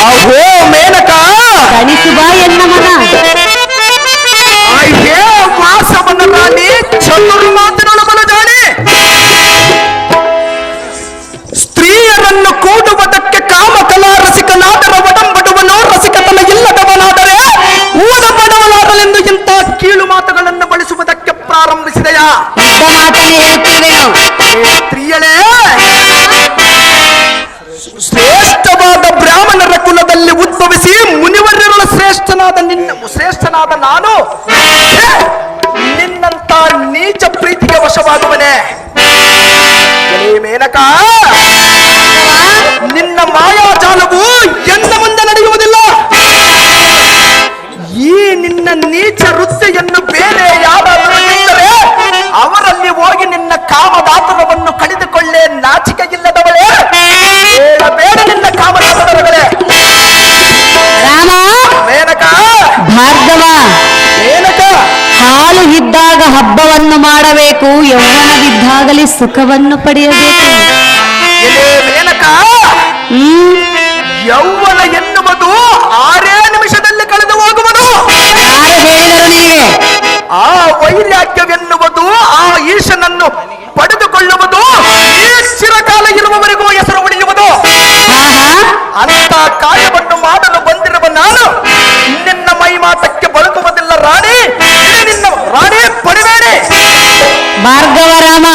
ಆಹೋ ಮೇನಕ ಕಣಿಸುವ ಎನ್ನ ಮನ ಅಯ್ಯೇ ವಾಸವನ ರಾಣಿ ಚತುರ್ ಮಾತಿನೊಳಗನ ಜಾಣಿ ಸ್ತ್ರೀಯರನ್ನು ಕೂಡುವುದಕ್ಕೆ ಕಾಮಕಲಾ ರಸಿಕನಾದರ ಒಡಂಬಡುವನು ರಸಿಕತನ ಇಲ್ಲದವನಾದರೆ ಊದ ಬಡವನಾದಲೆಂದು ಇಂಥ ಕೀಳು ಮಾತುಗಳನ್ನು ಬಳಸುವುದಕ್ಕೆ ಪ್ರಾರಂಭಿಸಿದೆಯಾ? ಮಾತನ್ನೇ ಹೇಳ್ತಿರುವೆನು. ಸ್ತ್ರೀಯಳೇ, ಶ್ರೇಷ್ಠವಾದ ಬ್ರಾಹ್ಮಣರ ಕುಲದಲ್ಲಿ ಉದ್ಭವಿಸಿ ಮುನಿವರ್ಯರುಳ ಶ್ರೇಷ್ಠನಾದ ನಾನು ನಿನ್ನಂತ ನೀಚ ಪ್ರೀತಿಗೆ ವಶವಾಗುವನೆ. ಮೇನಕ, ನಿನ್ನ ಮಾಯಾಜಾಲವು ಎನ್ನ ಮುಂದೆ ನಡೆಯುವುದಿಲ್ಲ. ಈ ನಿನ್ನ ನೀಚ ವೃತ್ತಿಯನ್ನು ಬೇರೆ ಯಾರಾದರೂ ಇದ್ದರೆ ಅವರಲ್ಲಿ ಹೋಗಿ ನಿನ್ನ ಕಾಮದಾತರವನ್ನು ಕಳೆದುಕೊಳ್ಳೆ. ನಾಚಿಕೆ ಇಲ್ಲದವಳೇ, ಬೇಡ ನಿನ್ನ ಕಾಮದಾತರಗಳೇ. ರಾಮ, ಮೇನಕ, ಭಾರ್ಗವ, ಮೇನಕ, ಹಾಲು ಇದ್ದಾಗ ಹಬ್ಬವನ್ನು ಮಾಡಬೇಕು, ಯೌವನವಿದ್ದಾಗಲೇ ಸುಖವನ್ನು ಪಡೆಯಬೇಕು. ಮೇನಕ, ಯೌವನ ಎನ್ನುವುದು 6 ನಿಮಿಷದಲ್ಲಿ ಕಳೆದು ಹೋಗುವುದು. ಯಾರು ಹೇಳಿದರು ನಿನಗೆ? ಆ ವೈರಾಗ್ಯವೆನ್ನುವುದು ಆ ಈಶನನ್ನು ಪಡೆದುಕೊಳ್ಳುವುದು ಈ ಚಿರಕಾಲ ಇರುವವರೆಗೂ ಹೆಸರು ಉಳಿಯುವುದು. ಅಂತ ಕಾರ್ಯವನ್ನು ಮಾಡಲು ಬಂದಿರುವ ನಾನು ನಿನ್ನ ಮೈ ಮಾತಕ್ಕೆ ಬಳುಕುವುದಿಲ್ಲ. ರಾಣಿ, ನಿನ್ನ ರಾಣಿ ಪಡಿಬೇಡಿ. ಭಾರ್ಗವ ರಾಮ,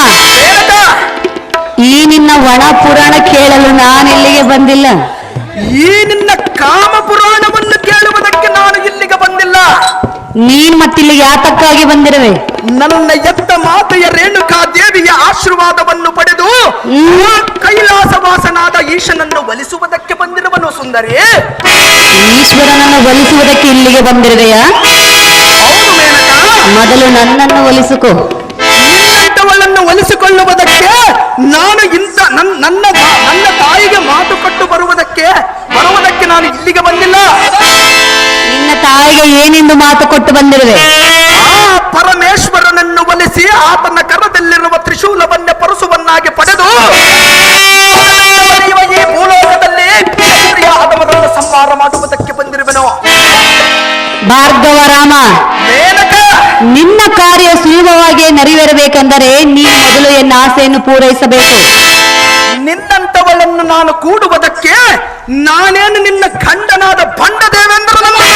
ಈ ನಿನ್ನ ಒಣ ಪುರಾಣ ಕೇಳಲು ನಾನಿಲ್ಲಿಗೆ ಬಂದಿಲ್ಲ. ಈ ನಿನ್ನ ಕಾಮ ಪುರಾಣವನ್ನು ಕೇಳುವುದಕ್ಕೆ ನಾನು ಇಲ್ಲಿಗೆ ಬಂದಿಲ್ಲ. ನೀನ್ ಮತ್ತಿಲ್ಲಿಗೆ ಯಾತಕ್ಕಾಗಿ ಬಂದಿರುವೆ? ನನ್ನ ಎತ್ತ ಮಾತೆಯ ರೇಣುಕಾ ದೇವಿಯ ಆಶೀರ್ವಾದವನ್ನು ಪಡೆದು ಕೈಲಾಸವಾಸನಾದ ಈಶನನ್ನು ಒಲಿಸುವುದಕ್ಕೆ ಬಂದಿರುವನು. ಸುಂದರಿ, ಈಶ್ವರನನ್ನು ಒಲಿಸುವುದಕ್ಕೆ ಇಲ್ಲಿಗೆ ಬಂದಿರುವೆಯಾ? ಹೌದು ಮೇನಕ. ಮೊದಲು ನನ್ನನ್ನು ಒಲಿಸಿಕೊ. ನಿನ್ನಂತವಳನ್ನು ಒಲಿಸಿಕೊಳ್ಳುವುದಕ್ಕೆ ನಾನು ನನ್ನ ತಾಯಿಗೆ ಮಾತು ಕೊಟ್ಟು ಬರುವುದಕ್ಕೆ ನಾನು ಇಲ್ಲಿಗೆ ಬಂದಿಲ್ಲ. ನಿನ್ನ ತಾಯಿಗೆ ಏನೆಂದು ಮಾತು ಕೊಟ್ಟು ಬಂದಿರುವೆ? ಆ ಪರಮೇಶ್ವರನನ್ನು ಒಲಿಸಿ ಆತನ ಕರದಲ್ಲಿರುವ ತ್ರಿಶೂಲವನ್ನೇ ಪರಸುವನ್ನಾಗಿ ಪಡೆದು ಈ ಭೂಲೋಕದಲ್ಲಿ ಆದವರನ್ನು ಸಂಹಾರ ಮಾಡುವುದಕ್ಕೆ ಬಂದಿರುವೆನು. ಭಾರ್ಗವ ರಾಮ, ಮೇನಕ, ನಿನ್ನ ಕಾರ್ಯ ಸುಲಭವಾಗಿ ನೆರವೇರಬೇಕೆಂದರೆ ನೀನು ಮೊದಲು ಎನ್ನ ಆಸೆಯನ್ನು ಪೂರೈಸಬೇಕು. ನಿನ್ನಂತವಳನ್ನು ನಾನು ಕೂಡುವುದಕ್ಕೆ ನಾನೇನು ನಿನ್ನ ಖಂಡನಾದ ಬಂಡ ದೇವೇಂದ್ರನನ್ನು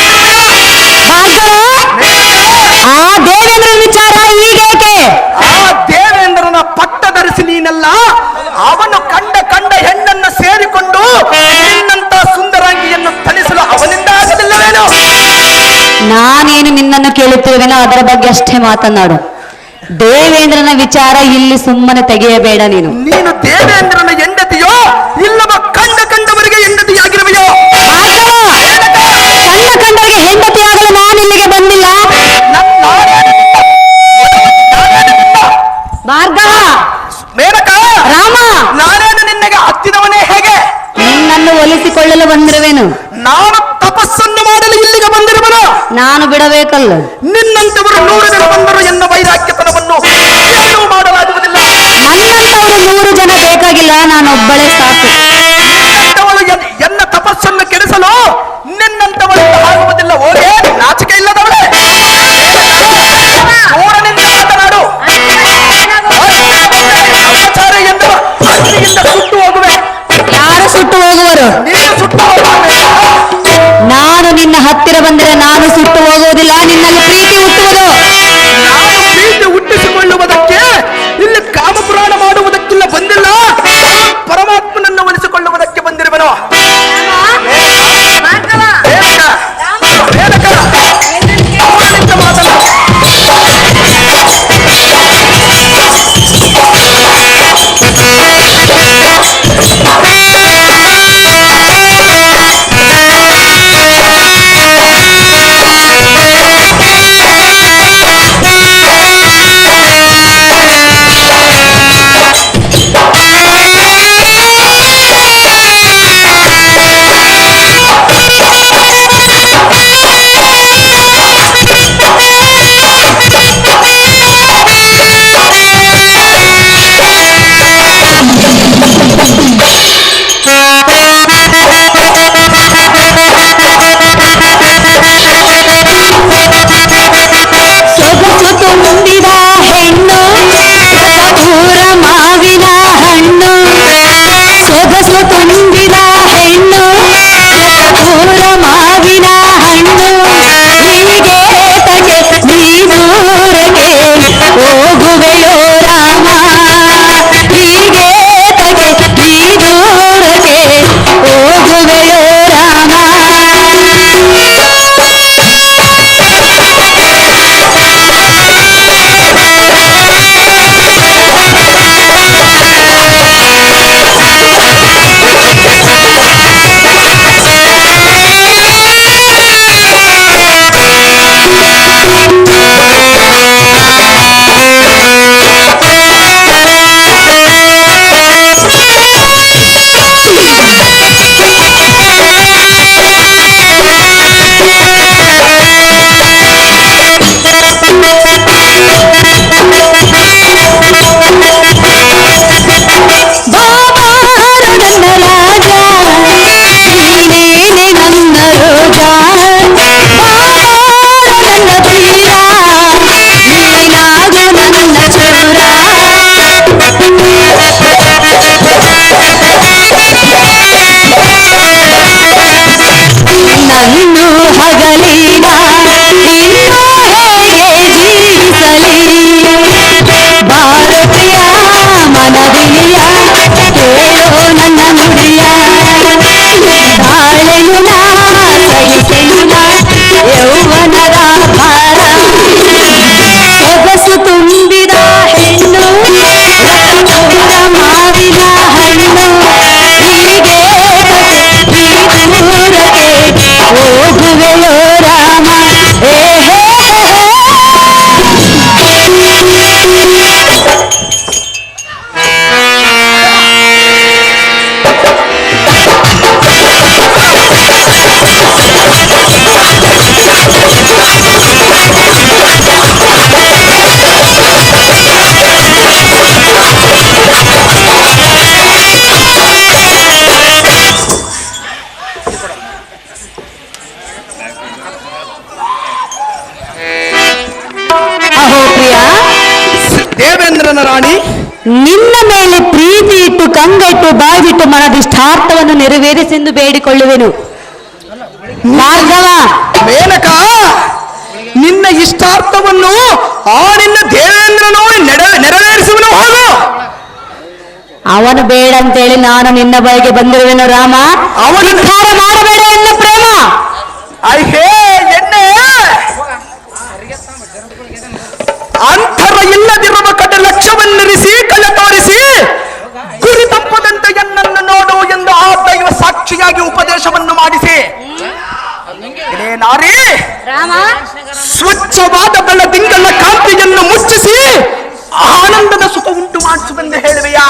ಆ ದೇವೇಂದ್ರ ವಿಚಾರ ಈಗೇಕೆ? ಆ ದೇವೇಂದ್ರನ ಪಟ್ಟ ಧರಿಸಿ ನೀನಲ್ಲ, ಅವನು ಕಂಡ ಹೆಣ್ಣನ್ನು ಸೇರಿಕೊಂಡು ನಿನ್ನಂತ ಸುಂದರಾಂಗಿಯನ್ನು ತಣಿಸಲು ಅವನಿಂದ ಆಗಲಿಲ್ಲವೇನೋ? ನಾನೇನು ನಿನ್ನನ್ನು ಕೇಳುತ್ತಿರುವೆನೋ ಅದರ ಬಗ್ಗೆ ಅಷ್ಟೇ ಮಾತನಾಡು. ದೇವೇಂದ್ರನ ವಿಚಾರ ಇಲ್ಲಿ ಸುಮ್ಮನೆ ತೆಗೆಯಬೇಡ. ನೀನು ದೇವೇಂದ್ರನ ಹೆಂಡತಿಯೋ ಇಲ್ಲವ ಕಂಡವರಿಗೆ ಹೆಂಡತಿಯಾಗಿರುವೆಯೋ? ಕಂಡವರಿಗೆ ಹೆಂಡತಿಯಾಗಲು ನಾನು ಇಲ್ಲಿಗೆ ಬಂದಿಲ್ಲ. ಭಾರ್ಗವ, ಮೇನಕ, ರಾಮ, ನಾನೇನು ನಿನ್ನಗೆ ಹತ್ತಿದವನೇ ಹೇಗೆ? ನಿನ್ನನ್ನು ಒಲಿಸಿಕೊಳ್ಳಲು ಬಂದಿರುವೆನು. ನಾನು ತಪಸ್ಸನ್ನು ಮಾಡಲು ಇಲ್ಲಿಗೆ ಬಂದಿರುವನು. ನಾನು ಬಿಡಬೇಕಲ್ಲ. ನಿನ್ನಂತವರು 100 ಜನ ಬಂದರು ಎನ್ನ ವೈರಾಗ್ಯತನವನ್ನು ಏನೂ ಮಾಡಲಾಗುವುದಿಲ್ಲ. ನನ್ನಂತವರು 100 ಜನ ಬೇಕಾಗಿಲ್ಲ, ನಾನೊಬ್ಬಳೇ ಸಾಕು. ನಿನ್ನಂತವಳು ಎನ್ನ ತಪಸ್ಸನ್ನು ಕೆಡಿಸಲು ನಿನ್ನಂತವಳು ಆಗುವುದಿಲ್ಲ. ಓರೇ ನಾಚಿಕೆ ಇಲ್ಲದವಳೆ, ದೂರನಿಂದ ಮಾತನಾಡು. ಸಮಾಚಾರ ಎಂದರು ಅಗ್ನಿಯಿಂದ ಸುಟ್ಟು ಹೋಗುವೆ. ಯಾರು ಸುಟ್ಟು ಹೋಗುವರು? ನೀನು ಸುಟ್ಟು ಹೋಗುವೆ. ನಾನು ನಿನ್ನ ಹತ್ತಿರ ಬಂದರೆ ನಾನು ಸುಟ್ಟು ಹೋಗುವುದಿಲ್ಲ, ನಿನ್ನಲ್ಲಿ ಪ್ರೀತಿ ಹುಟ್ಟುವುದು. ನಾನು ಪ್ರೀತಿ ಹುಟ್ಟಿಸಿಕೊಳ್ಳುವುದಕ್ಕೆ ಇಲ್ಲಿ ಕಾಮಪುರಾಣ ಮಾಡುವುದಕ್ಕಿಲ್ಲ ಬಂದಿಲ್ಲ, ಪರಮಾತ್ಮನನ್ನು ಒಲಿಸಿಕೊಳ್ಳುವುದಕ್ಕೆ ಬಂದಿರುವನು. ಕಣ್ಣು ಹಗಲಿನ ಇನ್ನು ಹೇಗೆ ಜೀವಿಸಲಿ ಭಾರತೀಯ ಮನವಿಯ ಕೇಳೋ ನನ್ನ ನುಡಿಯ ತಾಳೆನು ನಾ ಸಹಿಸೆನು ನಾ ಯೌವನದ ಭಾರ ಸೊಗಸು ತುಂಬಿದ ಹೆಣ್ಣು ರಸಪೂರ ಮಾವಿನ ಹಣ್ಣು ಹೀಗೆ ದೂರಕ್ಕೆ ಹೋಗುವೆಯೋ ರಾಮ ಹೇ ಅಹೋ ಪ್ರಿಯ ದೇವೇಂದ್ರನ ರಾಣಿ, ನಿನ್ನ ಮೇಲೆ ಪ್ರೀತಿ ಇಟ್ಟು ಕಂಗಟ್ಟು ಬಾಗಿಟ್ಟು ಮನದಿಷ್ಟಾರ್ಥವನ್ನು ನೆರವೇರಿಸೆಂದು ಬೇಡಿಕೊಳ್ಳುವೆನು ಭಾರ್ಗವ. ಮೇನಕ, ನಿನ್ನ ಇಷ್ಟಾರ್ಥವನ್ನು ಆ ನಿನ್ನ ದೇವೇಂದ್ರನು ನೆರವೇರಿಸುವನು. ಹೋಗು. ಅವನು ಬೇಡ ಅಂತೇಳಿ ನಾನು ನಿನ್ನ ಬಳಿಗೆ ಬಂದಿರುವೆನು ರಾಮ. ಅವನು ನಿರ್ಧಾರ ಮಾಡಬೇಡ ಎನ್ನ ಪ್ರೇಮ. ಅಯ್ಯೇ ಎಣ್ಣೆ ಅಂತರ ಇಲ್ಲದಿರುವ ಕಡೆ ಲಕ್ಷ್ಯವನ್ನಿರಿಸಿ ಕಲೆ ತೋರಿಸಿ ಗುರಿ ತಪ್ಪದಂತೆ ಎನ್ನನ್ನು ನೋಡು ಎಂದು ಆ ದೈವ ಸಾಕ್ಷಿಯಾಗಿ ಉಪದೇಶವನ್ನು ಮಾಡಿಸಿ, ಇದೇ ನಾರಿ ರಾಮ ಸ್ವಚ್ಛವಾದ ಬೆಳದಿಂಗಳ ಕಾಂತಿಯನ್ನು ಮುಚ್ಚಿಸಿ ಆನಂದದ ಸುಖ ಉಂಟು ಮಾಡಿಸುವೆಂದು ಹೇಳುವೆಯಾ?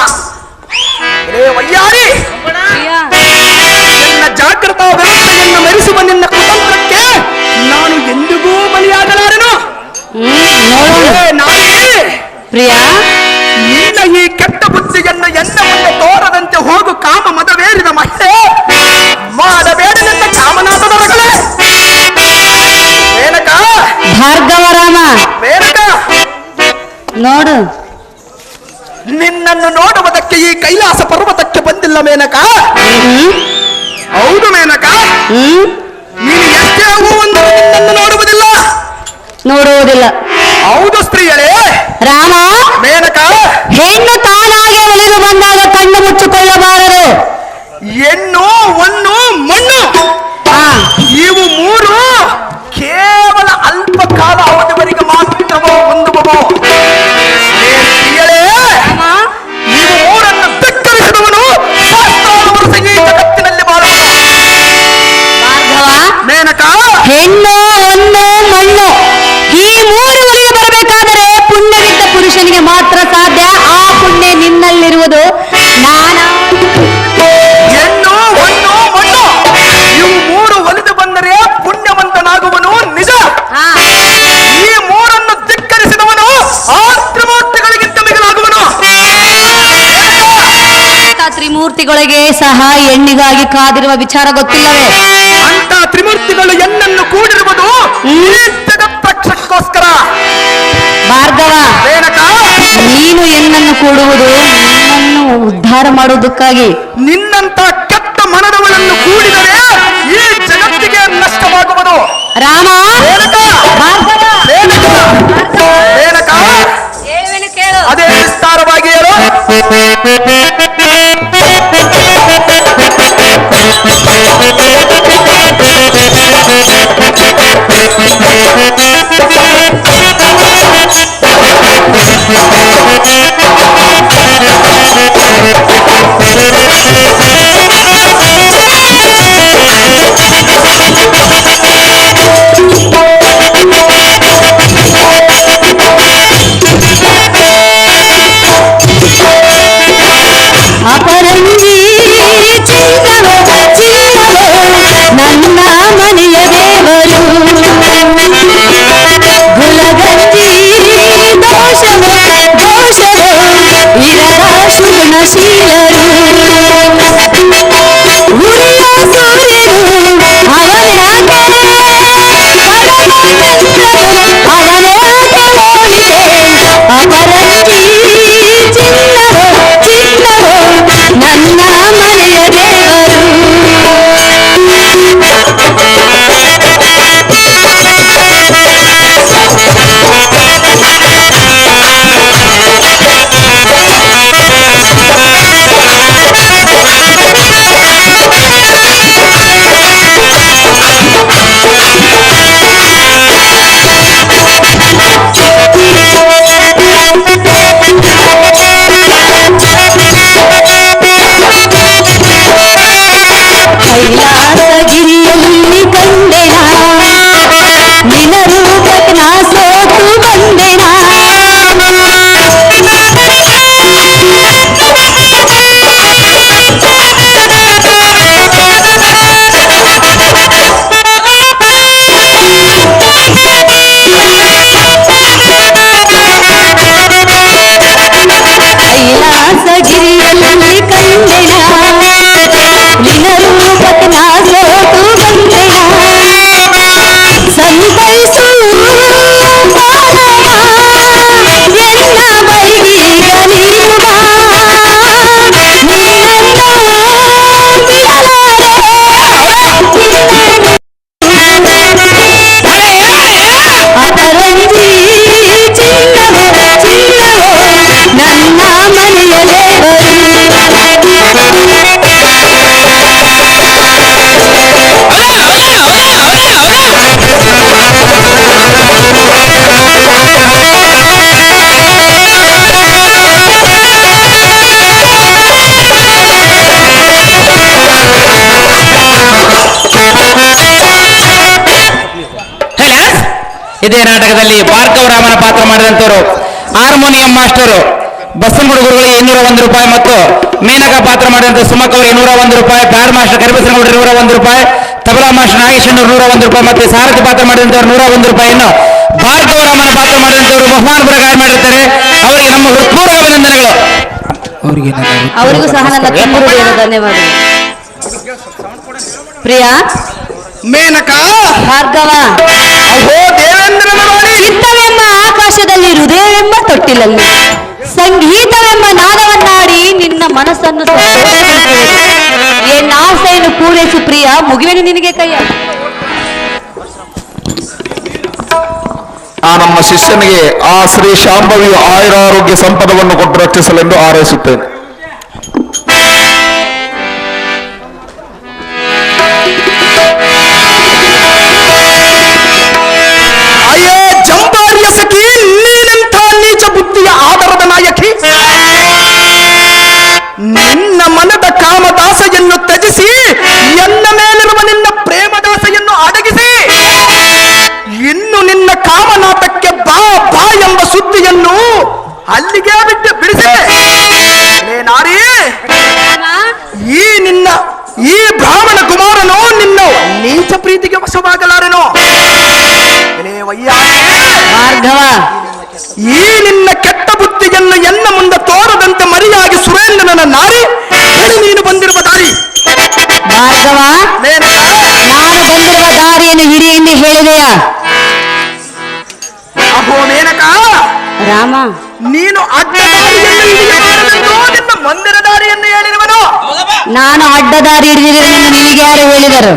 ಇದೇ ವಯ್ಯಾರಿ, ನಿನ್ನ ಜಾಗೃತ ವ್ಯವಸ್ಥೆಯನ್ನು ಮೆರೆಸುವ ನಿನ್ನ ಕುತಂತ್ರಕ್ಕೆ ನಾನು ಎಂದಿಗೂ ಬಲಿಯಾಗಲಾರೆನು. ನಾರಿ ಪ್ರಿಯ, ನಿನ್ನ ಈ ಕೆಟ್ಟ ಬುದ್ಧಿಯನ್ನು ಎನ್ನ ಮುಂದೆ ತೋರದಂತೆ ಹೋಗು. ಕಾಮ ಮದವೇರಿದ ಮಹಿಳೆ ಮಾಡಬೇಡ ನಿನ್ನ ಕಾಮನಾಥದ ರಗಳೆ. ಮೇನಕ, ಭಾರ್ಗವ ರಾಮ ಮೇನಕ, ನೋಡು, ನಿನ್ನನ್ನು ನೋಡುವುದಕ್ಕೆ ಈ ಕೈಲಾಸ ಪರ್ವತಕ್ಕೆ ಬಂದಿಲ್ಲ ಮೇನಕ. ಹೌದು ಮೇನಕ, ನೀನು ಎಷ್ಟೇ ಒಂದು ನಿನ್ನನ್ನು ನೋಡುವುದಿಲ್ಲ, ನೋಡುವುದಿಲ್ಲ. ಹೌದು ಸ್ತ್ರೀಯರೇ. ರಾಮ, ಮೇನಕ, ಹೆಣ್ಣು ತಾನಾಗೆ ಒಲಿದು ಬಂದಾಗ ಕಣ್ಣು ಮುಚ್ಚಿಕೊಳ್ಳಬಾರದು. ಹೆಣ್ಣು ಹೊನ್ನು ಮಣ್ಣು ಹಾ, ಇವು ಮೂರು ಕೇವಲ ಅಲ್ಪ ಕಾಲ ಅವಧಿವರೆಗೆ ಮಾತ್ರ ಹೊಂದುವವು. ಇವು ಮೂರನ್ನು ಧಿಕ್ಕರಿಸಿದವನು ಸಹಸ್ರಾರು ವರ್ಷ ಈ ಜಗತ್ತಿನಲ್ಲಿ ಬಾಳುವನು. ಭಾರ್ಗವ, ಮೇನಕ, ಹೆಣ್ಣು ಹೊನ್ನು ಮಣ್ಣು ಈ ಮೂರು ಒಲಿದು ಬರಬೇಕಾದರೆ ಪುಣ್ಯವಿದ್ದ ಪುರುಷನಿಗೆ ಮಾತ್ರ ಸಾಧ್ಯ. ಆ ಪುಣ್ಯ ನಿನ್ನಲ್ಲಿರುವುದು. ಹೆಣ್ಣು ಹೊನ್ನು ಮಣ್ಣು ಇವು ಮೂರು ಒಲಿದು ಬಂದರೆ ಪುಣ್ಯವಂತನಾಗುವನು ನಿಜ. ಈ ಮೂರನ್ನು ಧಿಕ್ಕರಿಸಿದವನು ಆ ತ್ರಿಮೂರ್ತಿಗಳಿಗಿಂತ ಮಿಗಿಲಾಗುವನು. ತ್ರಿಮೂರ್ತಿಗಳಿಗೆ ಸಹ ಹೆಣ್ಣಿಗಾಗಿ ಕಾದಿರುವ ವಿಚಾರ ಗೊತ್ತಿಲ್ಲವೇ? ಅಂತ ತ್ರಿಮೂರ್ತಿಗಳು ಎನ್ನನ್ನು ಕೂಡಿರುವುದು ಈ ಜಗತ್ಪ್ರಕ್ಷಕ್ಕೋಸ್ಕರ. ಭಾರ್ಗವ, ಮೇನಕ, ನೀನು ಎನ್ನನ್ನು ಕೂಡುವುದು ನಿನ್ನನ್ನು ಉದ್ಧಾರ ಮಾಡುವುದಕ್ಕಾಗಿ. ನಿನ್ನಂತ ಕೆಟ್ಟ ಮನದವಳನ್ನು ಕೂಡಿದರೆ ಈ ಜಗತ್ತಿಗೆ ನಷ್ಟವಾಗುವುದು. ರಾಮ, ಮೇನಕ, ಭಾರ್ಗವ, ಮೇನಕ, ಮೇನಕ, ಅದೇ ವಿಸ್ತಾರವಾಗಿ ಹೇಳು. ಅಪರಂಜಿ ಚಿನ್ನವೋ ಜೀವವೋ ಇದೇ ನಾಟಕದಲ್ಲಿ ಭಾರ್ಗವ ರಾಮನ ಪಾತ್ರ ಮಾಡಿದಂತವರು ಹಾರ್ಮೋನಿಯಂ ಮಾಸ್ಟರು ಬಸವನಗುಡಿ ಗುರುಗಳಿಗೆ 201 ರೂಪಾಯಿ ಮತ್ತು ಮೇನಕ ಪಾತ್ರ ಮಾಡಿದಂತ ಸುಮಕ್ ಅವರಿಗೆ 101 ರೂಪಾಯಿ, ಬ್ಯಾರ್ ಮಾಸ್ಟರ್ ಕರಿಬಸನಗೌಡರಿಗೆ 101 ರೂಪಾಯಿ, ತಬಲಾ ಮಾಸ್ಟರ್ ನಾಗೇಶಣ್ಣವರು 101 ರೂಪಾಯಿ ಮತ್ತು ಸಾರಥಿ ಪಾತ್ರ ಮಾಡಿದಂತವರು 101 ರೂಪಾಯಿಯನ್ನು ಭಾರ್ಗವ ರಾಮನ ಪಾತ್ರ ಮಾಡಿದಂತವರು ಬಹುಮಾನ ಪ್ರಕಾರ ಮಾಡಿರ್ತಾರೆ. ಅವರಿಗೆ ನಮ್ಮ ಹೃತ್ಪೂರ್ವಕ ಅಭಿನಂದನೆಗಳು. ಅವರಿಗೂ ಸಹ ನನ್ನ ತುಂಬುರುಳಿನ ಧನ್ಯವಾದಗಳು. ಪ್ರಿಯಾ, ಮೇನಕ, ಭಾರ್ಗವ, ಅಹೋ ದೇವೇಂದ್ರನ ನೋಡಿ, ಚಿತ್ತವೆಂಬ ಆಕಾಶದಲ್ಲಿ ಹೃದಯವೆಂಬ ತೊಟ್ಟಿಲಲ್ಲಿ ಸಂಗೀತವೆಂಬ ನಾದವನ್ನಾಡಿ ನಿನ್ನ ಮನಸ್ಸನ್ನು ಆಸೆಯನ್ನು ಪೂರೈಸು ಪ್ರಿಯ. ಮುಗಿವೆನು ನಿನಗೆ ಕೈಯ. ಆ ನಮ್ಮ ಶಿಷ್ಯನಿಗೆ ಆ ಶ್ರೀ ಶಾಂಭವಿಯು ಆಯುರಾರೋಗ್ಯ ಸಂಪದವನ್ನು ಕೊಟ್ಟು ರಕ್ಷಿಸಲೆಂದು ಹಾರೈಸುತ್ತೇನೆ. ಅಯ್ಯೇ ಜಂಬಾರಿಯ ಸಖಿ, ನೀನೆಂಥ ನೀಚ ಬುದ್ಧಿಯ ಆಧಾರದ ನಾಯಕಿ. ನಿನ್ನ ಮನದ ಕಾಮದಾಸೆಯನ್ನು ತ್ಯಜಿಸಿ ಎನ್ನ ಮೇಲಿರುವ ನಿನ್ನ ಪ್ರೇಮದಾಸೆಯನ್ನು ಅಡಗಿಸಿ ಇನ್ನು ನಿನ್ನ ಕಾಮನಾಟಕ್ಕೆ ಬಾ ಬಾ ಎಂಬ ಸುದ್ದಿಯನ್ನು ಅಲ್ಲಿಗೆ ಬಿಡಿಸಿ ನಾರಿ, ಈ ಬ್ರಾಹ್ಮಣ ಕುಮಾರನು ನಿನ್ನ ನೀಚ ಪ್ರೀತಿಗೆ ವಶವಾಗಲಾರೆನೋ. ಭಾರ್ಗವ, ಈ ನಿನ್ನ ಕೆಟ್ಟ ಬುದ್ಧಿಯನ್ನು ಎನ್ನ ಮುಂದೆ ತೋರದಂತೆ ಮರಿಯಾಗಿ ಸುರೇಂದ್ರನ ನಾರಿ ನೀನು ಬಂದಿರುವ ದಾರಿ. ಭಾರ್ಗವ, ನಾನು ಬಂದಿರುವ ದಾರಿಯನ್ನು ಹಿಡಿ ಎಂದು ಹೇಳಿದೆಯಾ? ಅಹೋ ಮೇನಕ, ರಾಮ, ನೀನು ಅಡ್ಡ ದಾರಿಯನ್ನು ಹಿಡಿಯಬಾರದೆಂದು ನಿನ್ನ ಮಂದಿರ ದಾರಿಯನ್ನು ಹೇಳಿರುವನು. ನಾನು ಅಡ್ಡ ದಾರಿ ಹಿಡಿದಿರುವೆನೆಂದು ನಿನಗೆ ಯಾರು ಹೇಳಿದರು?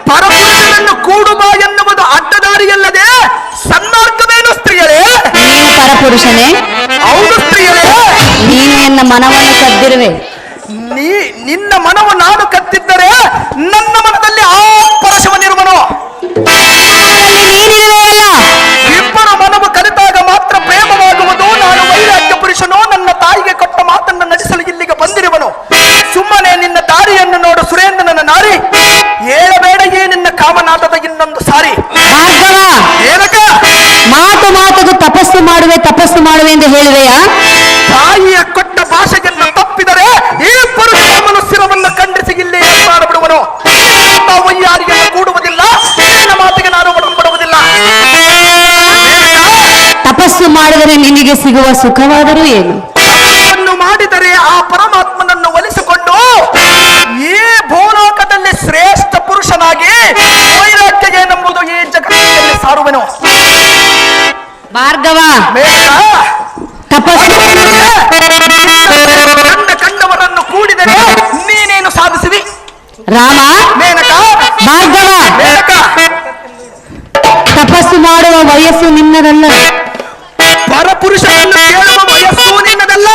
ಪರಪುರುಷನನ್ನು ಕೂಡುವ ಎನ್ನುವುದು ಅಡ್ಡ ದಾರಿಯಲ್ಲದೆ ಸನ್ಮಾರ್ಗವೇನು ಸ್ತ್ರೀಯರೇ? ನೀನು ಪರಪುರುಷನೇ? ಹೌದು ಸ್ತ್ರೀಯರೇ. ನೀನು ಎನ್ನ ಮನವನ್ನು ಕದ್ದಿರುವೆ. ನಿನ್ನ ಮನವು ನಾನು ಕದ್ದಿದ್ದರೆ ನನ್ನ ಮನದಲ್ಲಿ ಆ ಪರಶವನಿರುವನು. ಇಬ್ಬರು ಮನವು ಕಲಿತಾಗ ಮಾತ್ರ ಪ್ರೇಮವಾಗುವುದು. ನಾನು ವೈರಾಗ್ಯ ಪುರುಷನು, ನನ್ನ ತಾಯಿಗೆ ಕೊಟ್ಟ ಮಾತನ್ನು ನಡೆಸಲು ಇಲ್ಲಿಗೆ ಬಂದಿರುವನು. ಸುಮ್ಮನೆ ನಿನ್ನ ದಾರಿಯನ್ನು ನೋಡು ಸುರೇಂದ್ರನ ನಾರಿ, ಹೇಳಬೇಡೆಯೇ ನಿನ್ನ ಕಾಮನಾಥದ ಇನ್ನೊಂದು ಸಾರಿ. ಭಾರ್ಗವ, ಏನಕ ಮಾತಿಗೂ ತಪಸ್ಸು ಮಾಡುವೆ ಎಂದು ಹೇಳಿದೆಯಾ? ತಾಯಿಯ ಕೊಟ್ಟ ಭಾಷೆಯನ್ನು ತಪ್ಪಿದರೆ ಈ ಪುರುಷ ಮನುಷ್ಯರವನ್ನು ಖಂಡಿಸಿ ಇಲ್ಲಿ ಮಾಡಿಬಿಡುವನು. ವೈಯಾರಿಯನ್ನು ಕೂಡುವುದಿಲ್ಲ, ನಿನ್ನ ಮಾತಿಗೆ ನಾನು ಒಡಂಬಡುವುದಿಲ್ಲ. ತಪಸ್ಸು ಮಾಡಿದರೆ ನಿನಗೆ ಸಿಗುವ ಸುಖವಾದರೂ ಏನು? ತಪಸ್ಸನ್ನು ಮಾಡಿದರೆ ಆ ಪರಮಾತ್ಮನನ್ನು ಒಲಿಸಿಕೊಂಡು ಈ ಭೂಲೋಕದಲ್ಲಿ ಶ್ರೇಷ್ಠ ಪುರುಷನಾಗಿ ವೈರಾಗ್ಯ ಏನೆಂಬುದು ಈ ಜಗತ್ತಿನಲ್ಲಿ ಸಾರುವೆನು. ಭಾರ್ಗವ, ತಪಸ್ಸು ಕಂಡವರನ್ನು ಕೂಡಿದರೆ ನೀನೇನು ಸಾಧಿಸಿದಿ? ರಾಮ, ಮೇನಕ, ಭಾರ್ಗವ, ಮೇನಕ, ತಪಸ್ಸು ಮಾಡುವ ವಯಸ್ಸು ನಿನ್ನದಲ್ಲ. ಪರಪುರುಷನನ್ನು ಕೇಳುವ ವಯಸ್ಸು ನಿನ್ನದಲ್ಲ.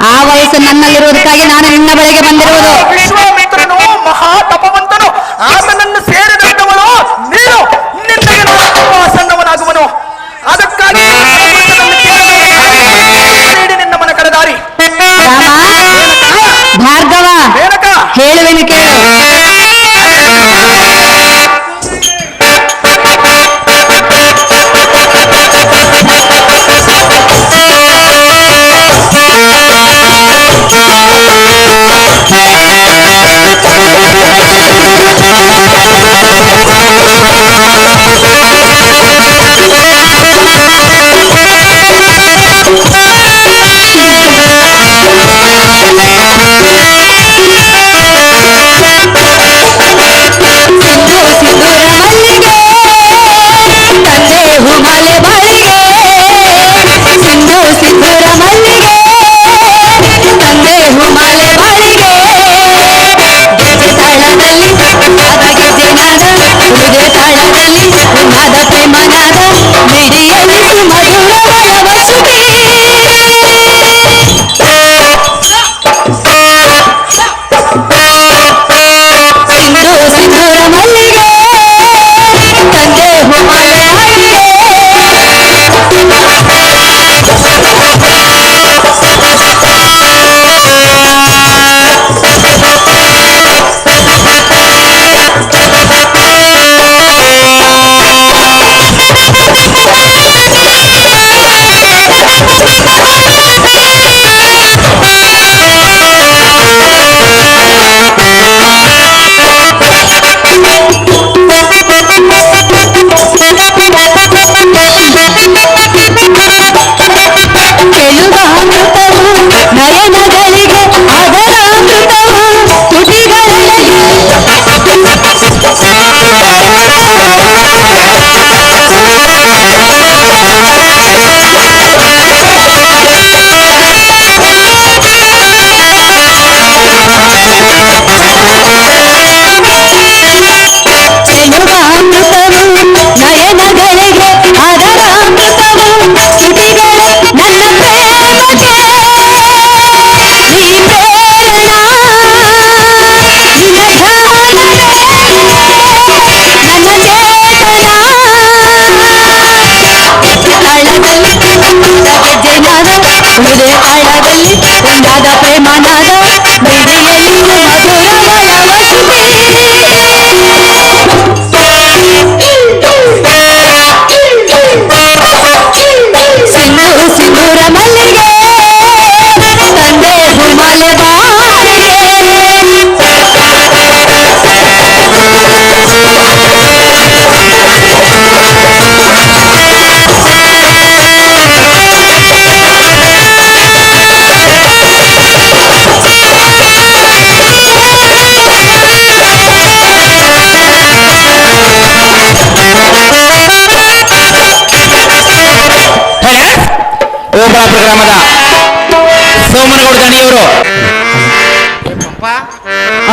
ಆ ವಯಸ್ಸು ನನ್ನಲ್ಲಿರುವುದಕ್ಕಾಗಿ ನಾನು ನಿನ್ನ ಬಳಿಗೆ ಬಂದಿರುವುದು. ವಿಶ್ವಾಮಿತ್ರನು ಮಹಾ ತಪವಂತನು, ಆತನನ್ನು ಸೇರಿದಂತವನು ನೀನು. ನಿನ್ನೆಗೆ ತುಂಬಾ ಸಣ್ಣವನಾಗುವನು. ಅದಕ್ಕಾಗಿ ನಿನ್ನ ಮನ ಕಳೆದಾರಿ. ಭಾರ್ಗವ, ಹೇಳುವೆನು ಕೇಳು.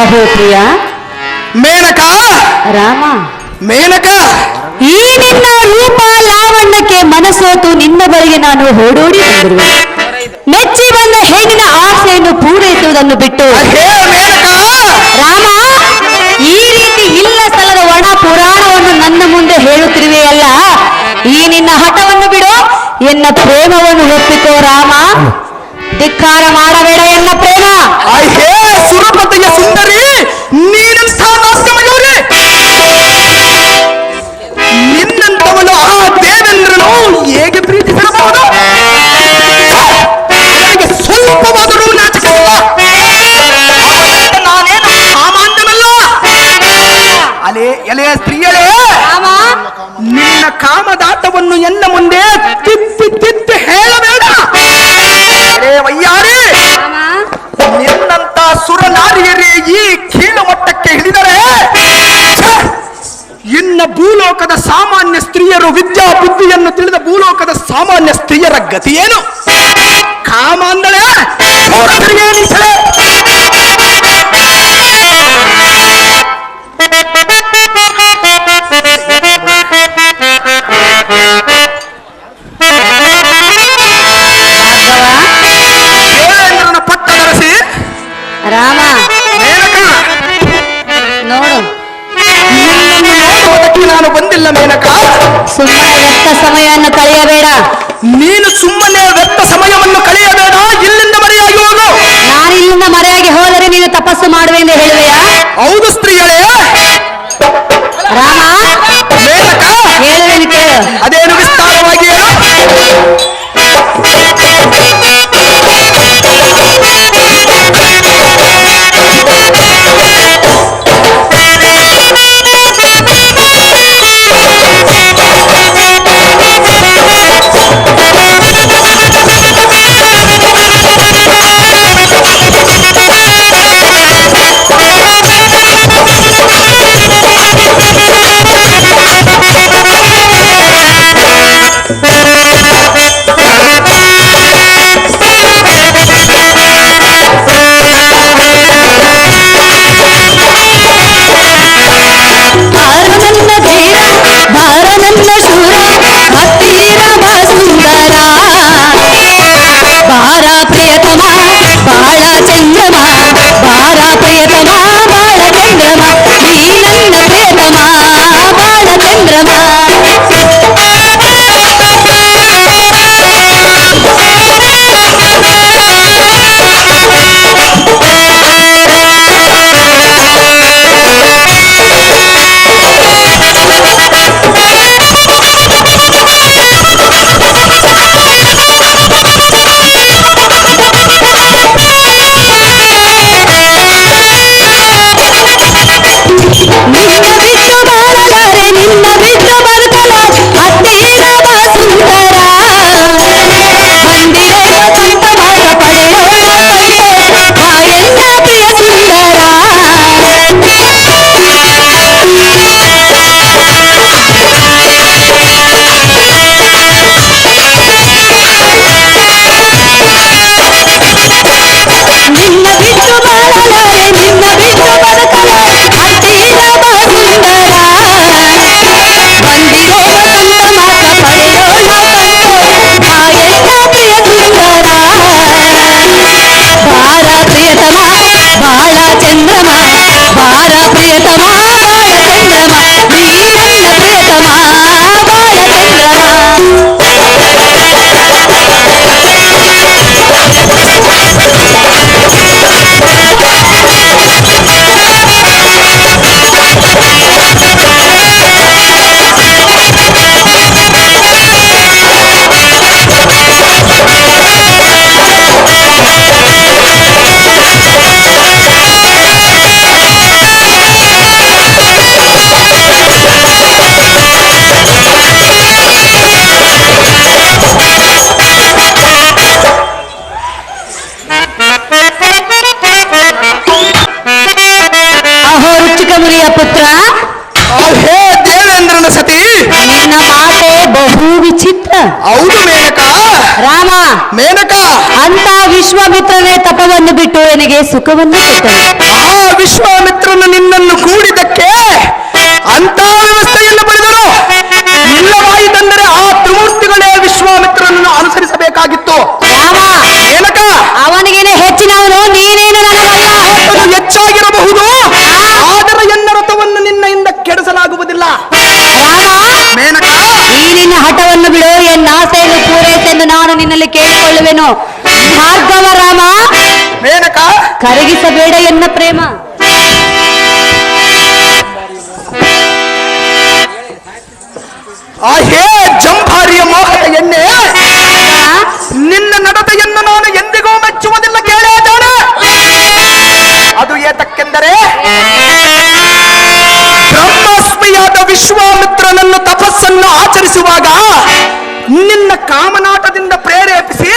ಅಹೋ ಪ್ರಿಯ ಮೇನಕ ರಾಮ, ಮೇನಕ, ಈ ನಿನ್ನ ರೂಪ ಲಾವಣ್ಯಕ್ಕೆ ಮನಸೋತು ನಿನ್ನ ಬಳಿಗೆ ನಾನು ಓಡೋಡಿ ಬಂದಿರುವೆ. ಮೆಚ್ಚಿ ಬಂದ ಹೆಣ್ಣಿನ ಆಸೆಯನ್ನು ಪೂರೈಸುವುದನ್ನು ಬಿಟ್ಟು ಹೇ ಮೇನಕ, ರಾಮ, ಈ ರೀತಿ ಇಲ್ಲ ಸ್ಥಳದ ಒಣ ಪುರಾಣವನ್ನು ನನ್ನ ಮುಂದೆ ಹೇಳುತ್ತಿರುವೆಯಲ್ಲ, ಈ ನಿನ್ನ ಹಠವನ್ನು ಬಿಡು, ಎನ್ನ ಪ್ರೇಮವನ್ನು ಒಪ್ಪಿಕೋ ರಾಮ. ಧಿಕ್ಕಾರ ಮಾಡಬೇಡ ಎನ್ನ ಪ್ರೇಮ. ಹೇ ಸುರಪತಿಯ ಸುಂದರಿ, ನೀನಂಥ ನಾಸ್ಯಮಯೂರಿ, ನಿನ್ನಂಥವನು ಆ ದೇವೇಂದ್ರನು ಹೇಗೆ ಪ್ರೀತಿಸಬಹುದು? ನನಗೆ ಸ್ವಲ್ಪವಾದರೂ ನಾಚಿಕೆಯಿಲ್ಲ. ನಾನೇನು ಸಾಮಾನ್ಯವಲ್ಲ. ಎಲೆಯ ಸ್ತ್ರೀಯರೇ, ರಾಮ, ನಿನ್ನ ಕಾಮದಾಟವನ್ನು ಎನ್ನ ಮುಂದೆ ತಿಪ್ಪಿ ತಿಪ್ಪಿ ಹೇಳಬೇಡ. ಅರೇ ವಯ್ಯಾರಿ, ರಾಮ, ನಿನ್ನಂತ ಸುರನಾರಿಯರೇ ಈ ಕೀಳು ಮಟ್ಟಕ್ಕೆ ಇಳಿದರೆ ಇನ್ನ ಭೂಲೋಕದ ಸಾಮಾನ್ಯ ಸ್ತ್ರೀಯರು, ವಿದ್ಯಾ ಬುದ್ಧಿಯನ್ನು ತಿಳಿದ ಭೂಲೋಕದ ಸಾಮಾನ್ಯ ಸ್ತ್ರೀಯರ ಗತಿಯೇನು? ಕಾಮ ಅಂದಳೆ ಹೊರತಿರುಗೇನಿಸಳೆ. ದೇವೇಂದ್ರನ ಪಟ್ಟ ಧರಿಸಿ ರಾಮ, ಮೇನಕ, ನೋಡು, ನಿನ್ನನ್ನು ನೋಡುವುದಕ್ಕೆ ನಾನು ಬಂದಿಲ್ಲ ಮೇನಕ. ಸುಮ್ಮನೆ ವ್ಯರ್ಥ ಸಮಯವನ್ನು ಕಳೆಯಬೇಡ. ನೀನು ಸುಮ್ಮನೆ ವ್ಯರ್ಥ ಸಮಯವನ್ನು ಕಳೆಯಬೇಡ. ಇಲ್ಲಿಂದ ಮರೆಯಾಗಿ ಹೋಗು. ನಾನು ಇಲ್ಲಿಂದ ಮರೆಯಾಗಿ ಹೋದರೆ ನೀನು ತಪಸ್ಸು ಮಾಡುವೆ ಎಂದು ಹೇಳುವೆಯಾ? ಹೌದು ಸ್ತ್ರೀಯಳೇ. ರಾಮ, ಮೇನಕ, ಹೇಳುವೇನು ಕೇಳು. ಅದೇನು ವಿಸ್ತಾರವಾಗಿ ಹೇಳು. ಪುತ್ರ, ಹೇ ದೇವೇಂದ್ರನ ಸತಿ, ನಿನ್ನ ಮಾತೆ ಬಹು ವಿಚಿತ್ರ. ಹೌದು ಮೇನಕ. ರಾಮ, ಮೇನಕ, ಅಂತ ವಿಶ್ವಾಮಿತ್ರನೇ ತಪವನ್ನು ಬಿಟ್ಟು ನನಗೆ ಸುಖವನ್ನು ಕೊಟ್ಟನು. ಆ ವಿಶ್ವಾಮಿತ್ರನು ನಿನ್ನನ್ನು ಕೂಡಿದಕ್ಕೆ ಅಂತ ವ್ಯವಸ್ಥೆಯನ್ನು ಪಡೆದರು. ಇಲ್ಲವಾಯಿತೆಂದರೆ ಆ ತ್ರಿಮೂರ್ತಿಗಳೇ ವಿಶ್ವಾಮಿತ್ರನನ್ನು ಅನುಸರಿಸಬೇಕಾಗಿತ್ತು. ರಾಮ, ಏನಕ ಅವನಿಗೇನೆ ಹೆಚ್ಚಿನವನು, ನೀನೇನು ನನಗಲ್ಲ. ಅದು ಹೆಚ್ಚಾಗಿರಬಹುದು, ಆದರೆ ಎನ್ನ ರಥವನ್ನು ನಿನ್ನೆಯಿಂದ ಕೆಡಿಸಲಾಗುವುದಿಲ್ಲ. ರಾಮ, ಮೇನಕ, ಈ ನಿನ್ನ ಹಠವನ್ನು ಬಿಡು, ಎನ್ನ ಆಸೆಯನ್ನು ಪೂರೈಸೆಂದು ನಾನು ನಿನ್ನಲ್ಲಿ ಕೇಳಿಕೊಳ್ಳುವೆನು. ಭಾರ್ಗವ ರಾಮ, ಮೇನಕ, ಕರಗಿಸಬೇಡ ಎನ್ನ ಪ್ರೇಮ. ಆ ಹೇ ಜಂಭಾರಿಯ ಮೋಹದ ಎಣ್ಣೆ, ನಿನ್ನ ನಡತೆಯನ್ನು ನಾನು ಎಂದಿಗೂ ಮೆಚ್ಚುವುದಿಲ್ಲ. ಕೇಳೇ ಜಾಣ. ಅದು ಏತಕ್ಕೆಂದರೆ ಬ್ರಹ್ಮಸ್ಮಿಯಾದ ವಿಶ್ವಾಮಿತ್ರನನ್ನು ತಪಸ್ಸನ್ನು ಆಚರಿಸುವಾಗ ನಿನ್ನ ಕಾಮನಾಟದಿಂದ ಪ್ರೇರೇಪಿಸಿ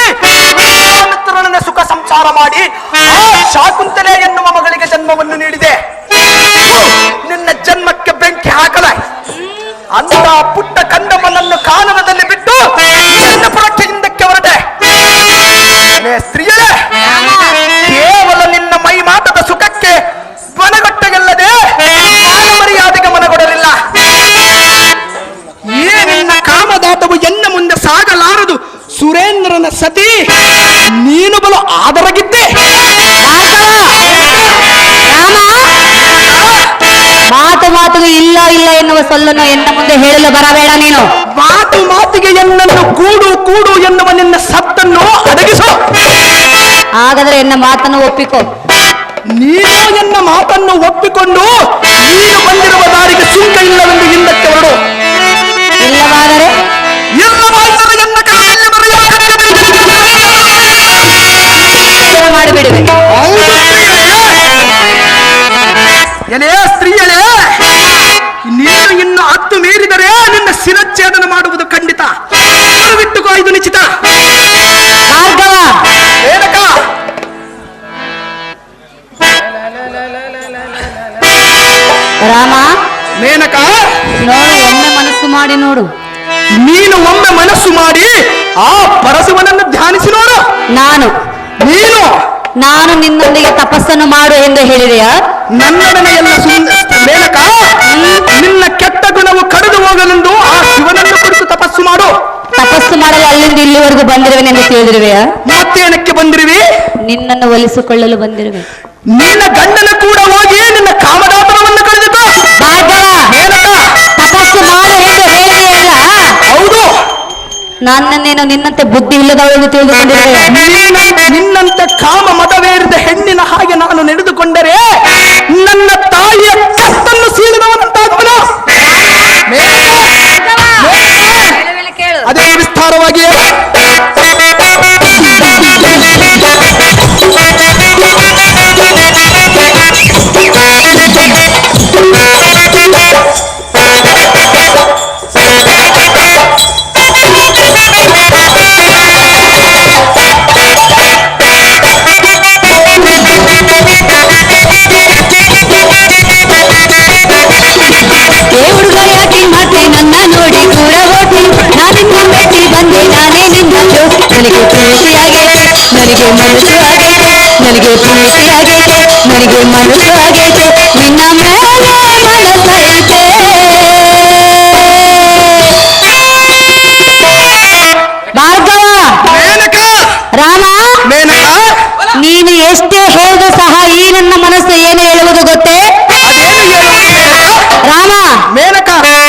ವಿಶ್ವಾಮಿತ್ರನನ್ನ ಸುಖ ಸಂಸಾರ ಮಾಡಿ ಆ ಶಾಕುಂತಲೆ ಎನ್ನುವ ಮಗಳಿಗೆ ಜನ್ಮವನ್ನು ನೀಡಿದೆ. ನಿನ್ನ ಜನ್ಮಕ್ಕೆ ಬೆಂಕಿ ಹಾಕಲ ಅಂತ ಪುಟ್ಟ ಕಂದಮ್ಮನನ್ನು ಕಾನನದಲ್ಲಿ ಬಿಟ್ಟು ನಿನ್ನ ಪುರಕ್ಕೆ ಹಿಂದಕ್ಕೆ ಹೊರಟೆ. ಸ್ತ್ರೀಯರೇ, ಕೇವಲ ನಿನ್ನ ಮೈ ಮಾಟದ ಸುಖಕ್ಕೆ ಮನಗಟ್ಟಗೆಲ್ಲದೆ ಮರ್ಯಾದೆಗೆ ಮನಗೊಡಲಿಲ್ಲ. ಈ ನಿನ್ನ ಕಾಮದಾಟವು ಎನ್ನ ಮುಂದೆ ಸಾಗಲಾರದು. ಸುರೇಂದ್ರನ ಸತಿ ನೀನು ಬಲು ಆದರಗಿದ್ದೆ. ಮಾತಿಗೆ ಇಲ್ಲ ಇಲ್ಲ ಎನ್ನುವ ಸೊಲ್ಲನ್ನು ಎನ್ನ ಮುಂದೆ ಹೇಳಲು ಬರಬೇಡ. ನೀನು ಮಾತಿಗೆ ಎನ್ನನ್ನು ಕೂಡು ಎನ್ನುವ ನಿನ್ನ ಸತ್ತನ್ನು ಅಡಗಿಸು. ಹಾಗಾದ್ರೆ ಎನ್ನ ಮಾತನ್ನು ಒಪ್ಪಿಕೊ. ನೀನು ಎನ್ನ ಮಾತನ್ನು ಒಪ್ಪಿಕೊಂಡು ನೀನು ಬಂದಿರುವ ದಾರಿಗೆ ಸುಂಕ ಇಲ್ಲವೆಂದು ಹಿಂದಕ್ಕೆ ಹೊರಡು. ಇಲ್ಲವಾದರೆ ಎನ್ನ ಕೈಯಲ್ಲಿ ಮಾಡಿಬಿಡುವೆ. ಎಲೆ ಸ್ತ್ರೀಯಳೇ, ನೀನು ಇನ್ನು ಹತ್ತು ಮೀರಿದರೆ ನಿನ್ನ ಶಿರಚ್ಛೇದನ ಮಾಡುವುದು ಖಂಡಿತ. ಬಿಟ್ಟುಕೋ, ಇದು ನಿಶ್ಚಿತ. ಭಾರ್ಗವ, ಏನಕ ರಾಮ, ಮೇನಕ, ನೋಡು, ಒಮ್ಮೆ ಮನಸ್ಸು ಮಾಡಿ ನೋಡು. ನೀನು ಒಮ್ಮೆ ಮನಸ್ಸು ಮಾಡಿ ಆ ಪರಶಿವನನ್ನು ಧ್ಯಾನಿಸಿ ನೋಡು. ನೀನು ನಾನು ನಿನ್ನೊಂದಿಗೆ ತಪಸ್ಸನ್ನು ಮಾಡು ಎಂದು ಹೇಳಿದೆಯಾ? ನನ್ನೊಡನೆ ಎಲ್ಲ ಮೇನಕ, ನಿನ್ನ ಕೆಟ್ಟ ಗುಣವು ಕಡಿದು ಹೋಗಲೆಂದು ಆ ಶಿವನನ್ನು ಕುರಿತು ತಪಸ್ಸು ಮಾಡು. ತಪಸ್ಸು ಮಾಡಲು ಅಲ್ಲಿಂದ ಇಲ್ಲಿವರೆಗೂ ಬಂದಿರುವೆನೆಂದು ತಿಳಿದಿರುವೆಯಾ? ಮತ್ತೇನಕ್ಕೆ ಬಂದಿರುವಿ? ನಿನ್ನನ್ನು ಒಲಿಸಿಕೊಳ್ಳಲು ಬಂದಿರುವೆ. ನಿನ್ನ ಗಂಡನ ಕೂಡ ಹೋಗಿ ನಿನ್ನ ಕಾಮದಾಪನವನ್ನು ಕಳೆದಿತ್ತು. ತಪಸ್ಸು ಮಾಡು ಎಂದು ಹೇಳಿದೆಯಲ್ಲ? ಹೌದು. ನನ್ನನ್ನೇನು ನಿನ್ನಂತೆ ಬುದ್ಧಿ ಇಲ್ಲದವಳೆಂದು ತಿಳಿದುಕೊಂಡಿರುವೆ. ನಿನ್ನಂತೆ ಕಾಮ ಮದವೇರಿದ ಹೆಣ್ಣಿನ ಹಾಗೆ ನಾನು ನಡೆದುಕೊಂಡರೆ ನನ್ನ ತಾಯಿಯ ಕತ್ತನ್ನು ಸೀಳಿದವನಂತಾಗುವನು. ಅದೇ ವಿಸ್ತಾರವಾಗಿ ನನಗೆ ಪ್ರೀತಿಯಾಗೈತೆ, ನನಗೆ ಮನಸ್ಸು ಆಗೈತೆ, ನಿನ್ನ ಮೇಲೆ ಮನಸ್ಸೈತೆ. ಭಾರ್ಗವ, ರಾಮ, ನೀನು ಎಷ್ಟೇ ಹೇಳಿದ್ರು ಸಹ ಈ ನನ್ನ ಮನಸ್ಸು ಏನು ಹೇಳುವುದು ಗೊತ್ತೇ? ರಾಮ,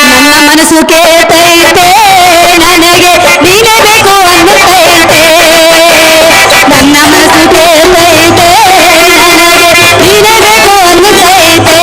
ನನ್ನ ಮನಸ್ಸು ಕೇಳ್ತೈತೆ, ನನಗೆ ನೀನೇ ಬೇಕು ಅನ್ನುತ್ತೈತೆ. ನನ್ನ ಮನಸ್ಸು ಕೇಳ್ತೈತೆ, ನನಗೆ ನೀನೇ ಬೇಕು ಅನ್ನುತ್ತೈತೆ.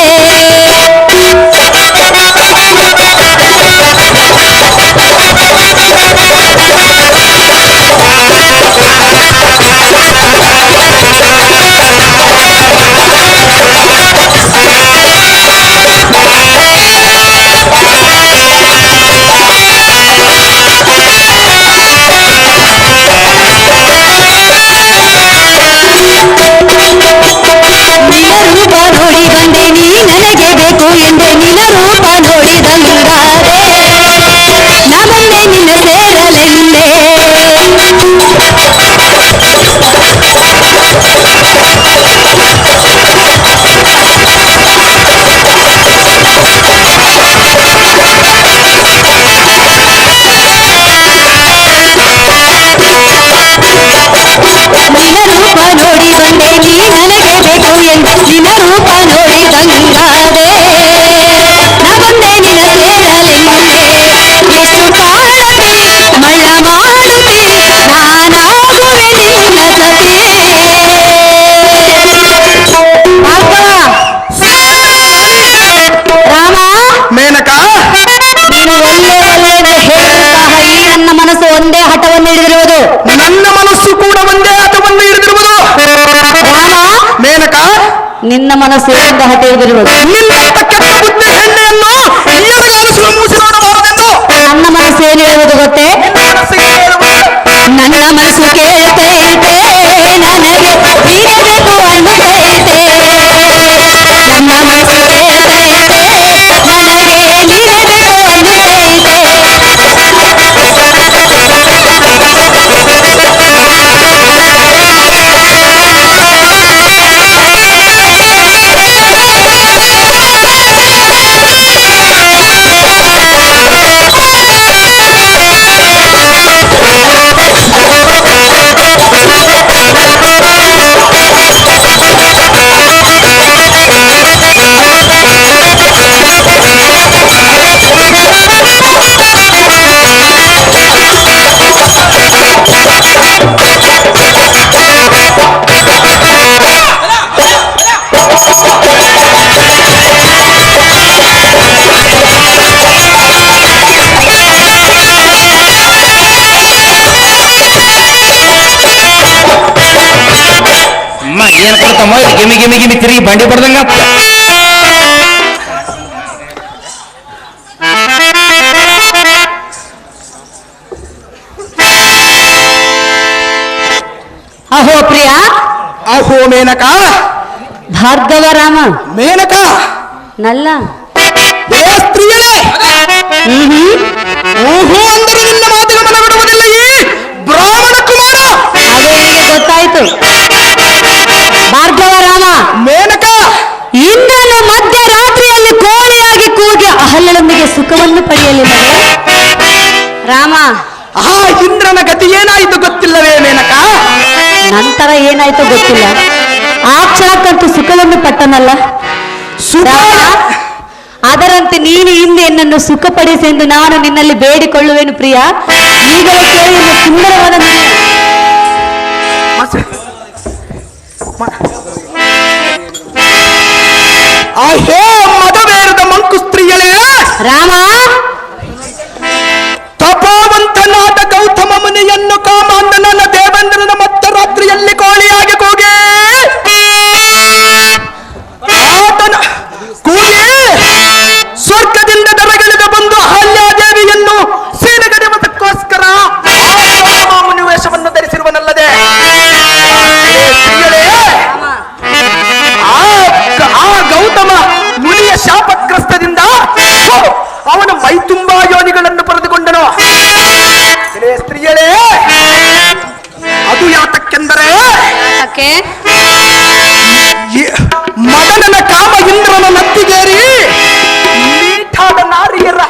ಒಂದೇ ಹಠವನ್ನು ಹಿಡಿದಿರುವುದು. ನನ್ನ ಮನಸ್ಸು ಕೂಡ ಒಂದೇ ಹಠವನ್ನು ಹಿಡಿದಿರುವುದು. ರಾಮ, ಮೇನಕ, ನಿನ್ನ ಮನಸ್ಸು ಒಂದೇ ಹಠ ಹಿಡಿದಿರುವುದು. ನಿನ್ನ ಕೆಟ್ಟ ಬುದ್ಧಿ ಹೆಣ್ಣೆಯನ್ನು ಈರುಗಾಲಿಸುವ ಮೂಸಿ ನೋಡಬಾರದೆಂದು ನನ್ನ ಮನಸ್ಸು ಏನು ಹೇಳುವುದು ಗೊತ್ತೇ? ನನ್ನ ಮನಸ್ಸು ಕೇಳ್ತೈತೆ, ನನಗೆ ಬೀಳಬೇಕು ಅನ್ನತೈತೆ. ನನ್ನ ಮನಸ್ಸು ಕೇಳ್ತೈತೆ, ನನಗೆ ಬೀಳಬೇಕು ಅನ್ನತೈತೆ. ಏನ್ ಕೊಡ್ತಮ್ಮ ಗಿಮಿ ಗಿಮಿ ಗಿಮಿ ತಿರುಗಿ ಬಂಡಿ ಬಡ್ದಂಗ. ಅಹೋ ಪ್ರಿಯ, ಅಹೋ ಮೇನಕ, ಭಾರ್ಗವ ರಾಮ, ಮೇನಕ, ನಲ್ಲ ಏ ಸ್ತ್ರೀಯರೇ, ಓಹೋ ಅಂದರೆ ನಿನ್ನ ಮಾತಿಗೆ ಮನವಿಡುವುದಿಲ್ಲ ಈ ಬ್ರಾಹ್ಮಣ ಕುಮಾರ. ಅದು ನಿನಗೆ ಗೊತ್ತಾಯ್ತು. ಭಾರ್ಗವ ರಾಮ, ಮೇನಕ, ಇಂದ್ರನು ಮಧ್ಯರಾತ್ರಿಯಲ್ಲಿ ಕೋಳಿಯಾಗಿ ಕೂಗಿ ಅಹಲ್ಯಳೊಂದಿಗೆ ಸುಖವನ್ನು ಪಡೆಯಲಿಲ್ಲವೇ? ರಾಮ, ಆ ಇಂದ್ರನ ಗತಿ ಏನಾಯಿತು ಗೊತ್ತಿಲ್ಲವೇ ಮೇನಕ? ನಂತರ ಏನಾಯ್ತು ಗೊತ್ತಿಲ್ಲ. ಆ ಕ್ಷಣಕ್ಕಂತೂ ಸುಖವನ್ನು ಪಟ್ಟನಲ್ಲ. ರಾಮ, ಅದರಂತೆ ನೀನು ಹಿಂದೆ ನನ್ನನ್ನು ಸುಖಪಡಿಸಿ ಎಂದು ನಾನು ನಿನ್ನಲ್ಲಿ ಬೇಡಿಕೊಳ್ಳುವೆನು ಪ್ರಿಯ. ಈಗಲೇ ಕೇಳಿ ಸುಂದರವಾದ ಅಹೋ ಮದವೇರದ ಮಂಕು ಸ್ತ್ರೀಯಳೇ, ರಾಮ, ತಪೋವಂತನಾದ ಗೌತಮ ಮುನಿಯನ್ನು ಕಾಮಾಂಧನ ದೇವೇಂದ್ರನ ಮಧ್ಯರಾತ್ರಿಯಲ್ಲಿ ಕೋಳಿಯಾಗಿ ಕೂಗಿ ಆತನ ಕೂಗಿ ಸ್ವರ್ಗದಿಂದ ದರಗಿಳಿದ ಬಂದು ಅಹಲ್ಯಾದೇವಿಯನ್ನು ಸೀನಗಡೆಯುವುದಕ್ಕೋಸ್ಕರ ಮುನಿ ವೇಷವನ್ನು ಧರಿಸಿರುವನಲ್ಲದೆ ಸ್ತ್ರೀಯಳೇ, ಆ ಗೌತಮ ಮುನಿಯ ಶಾಪಗ್ರಸ್ತದಿಂದ ಅವನ ಮೈ ತುಂಬಾ ಯೋನಿಗಳನ್ನು ಪಡೆದುಕೊಂಡನು. ಸ್ತ್ರೀಯಳೇ, ಅದು ಯಾತಕ್ಕೆಂದರೆ ಮದನನ ಕಾಮ ಇಂದ್ರನ ನತ್ತಿಗೇರಿ ನೀಟಾದ ನಾರಿಯರ